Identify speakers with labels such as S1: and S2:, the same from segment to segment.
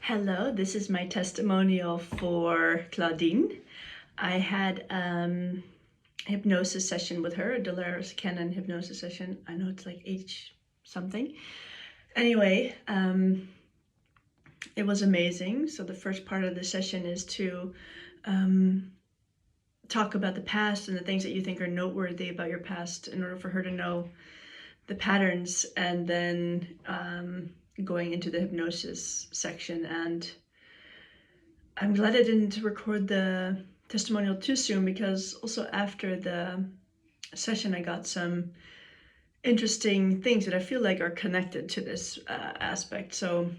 S1: Hello, this is my testimonial for Claudine. I had a hypnosis session with her, a Dolores Cannon hypnosis session. I know it's like H something. Anyway, it was amazing. So the first part of the session is to talk about the past and the things that you think are noteworthy about your past in order for her to know the patterns, and then going into the hypnosis section. And I'm glad I didn't record the testimonial too soon, because also after the session I got some interesting things that I feel like are connected to this aspect. So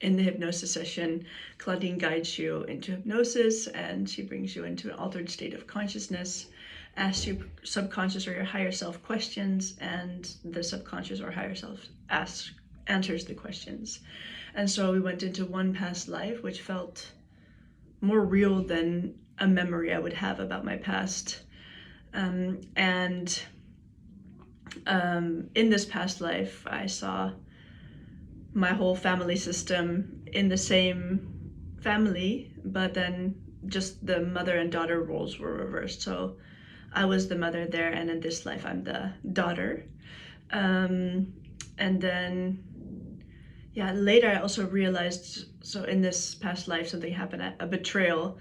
S1: in the hypnosis session, Claudine guides you into hypnosis, and she brings you into an altered state of consciousness, asks you subconscious or your higher self questions, and the subconscious or higher self answers the questions. And so we went into one past life, which felt more real than a memory I would have about my past. In this past life, I saw my whole family system in the same family, but then just the mother and daughter roles were reversed. So I was the mother there, and in this life I'm the daughter. And then later I also realized, so in this past life something happened, a betrayal,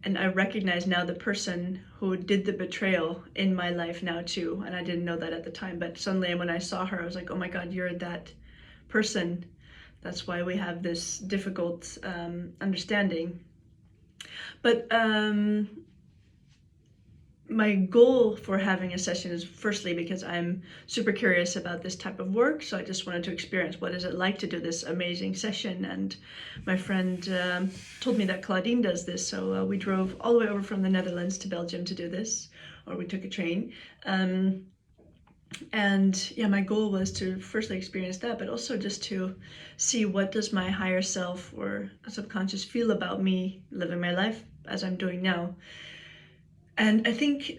S1: and I recognize now the person who did the betrayal in my life now too, and I didn't know that at the time, but suddenly when I saw her I was like, oh my god, you're that person. That's why we have this difficult understanding. But my goal for having a session is firstly because I'm super curious about this type of work, so I just wanted to experience what is it like to do this amazing session. And my friend told me that Claudine does this, so we drove all the way over from the Netherlands to Belgium to do this, or we took a train. And yeah, my goal was to firstly experience that, but also just to see what does my higher self or subconscious feel about me living my life as I'm doing now. And I think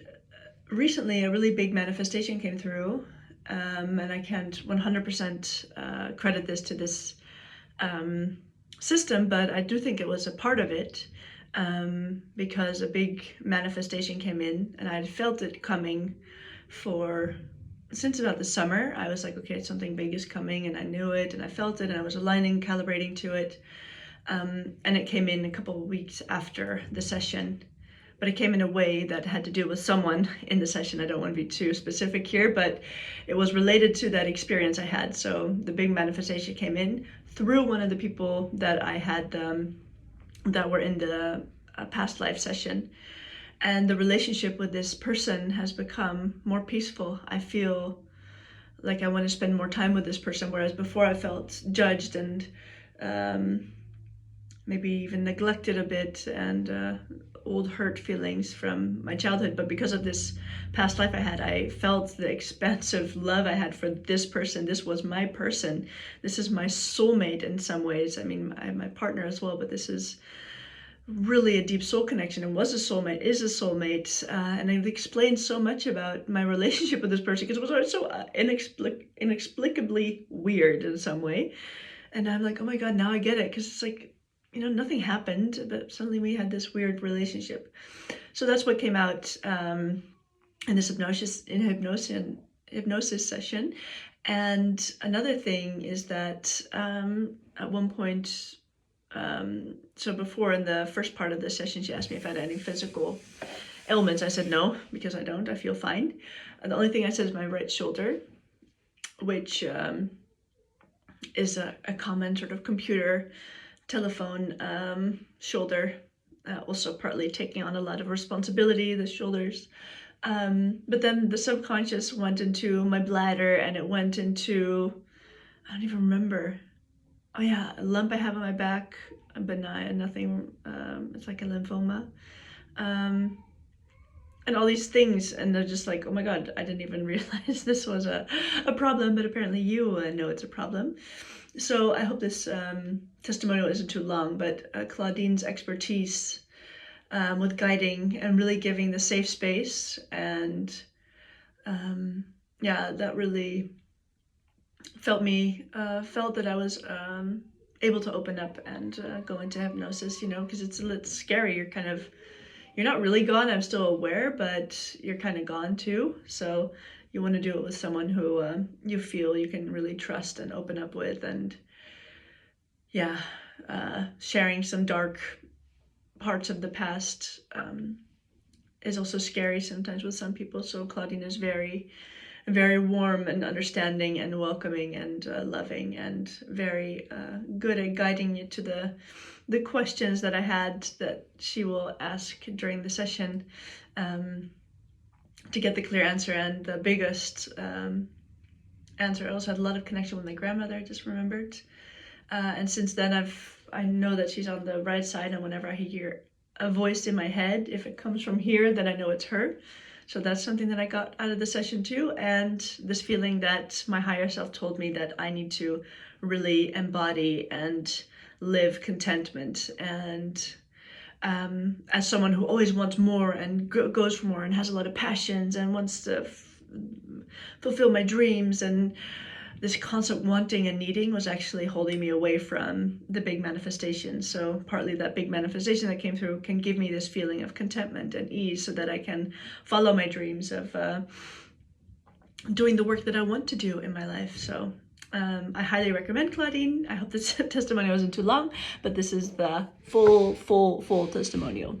S1: recently a really big manifestation came through, and I can't 100% credit this to this system, but I do think it was a part of it, because a big manifestation came in, and I had felt it coming since about the summer. I was like, okay, something big is coming, and I knew it, and I felt it, and I was aligning, calibrating to it, and it came in a couple of weeks after the session. But it came in a way that had to do with someone in the session. I don't want to be too specific here, but it was related to that experience I had. So the big manifestation came in through one of the people that I had that were in the past life session. And the relationship with this person has become more peaceful. I feel like I want to spend more time with this person, whereas before I felt judged and maybe even neglected a bit, and old hurt feelings from my childhood. But because of this past life I had, I felt the expansive love I had for this person. This was my person. This is my soulmate in some ways. I mean, I have my partner as well, but this is really a deep soul connection, and was a soulmate, is a soulmate. And I've explained so much about my relationship with this person, because it was so inexplicably weird in some way. And I'm like, oh my god, now I get it, because it's like, nothing happened, but suddenly we had this weird relationship. So that's what came out in this hypnosis session. And another thing is that at one point, so before, in the first part of the session, she asked me if I had any physical ailments. I said no, because I don't. I feel fine. And the only thing I said is my right shoulder, which is a common sort of computer telephone shoulder, also partly taking on a lot of responsibility, the shoulders. But then the subconscious went into my bladder, and it went into, I don't even remember. Oh yeah, a lump I have on my back, benign, nothing, it's like a lymphoma. And all these things, and they're just like, oh my god, I didn't even realize this was a problem, but apparently you know it's a problem. So I hope this testimonial isn't too long, but Claudine's expertise with guiding and really giving the safe space, and that really felt that I was able to open up and go into hypnosis, you know, because it's a little scary. You're not really gone. I'm still aware, but you're kind of gone too. So you want to do it with someone who you feel you can really trust and open up with. And yeah, sharing some dark parts of the past is also scary sometimes with some people. So Claudine is very, very warm and understanding and welcoming and loving, and very good at guiding you to the questions that I had that she will ask during the session to get the clear answer. And the biggest answer, I also had a lot of connection with my grandmother, I just remembered. And since then I know that she's on the right side, and whenever I hear a voice in my head, if it comes from here, then I know it's her. So that's something that I got out of the session too. And this feeling that my higher self told me that I need to really embody and live contentment. And as someone who always wants more and goes for more and has a lot of passions and wants to fulfill my dreams, and this constant wanting and needing was actually holding me away from the big manifestation. So partly that big manifestation that came through can give me this feeling of contentment and ease, so that I can follow my dreams of doing the work that I want to do in my life. So I highly recommend Claudine. I hope this testimonial wasn't too long, but this is the full testimonial.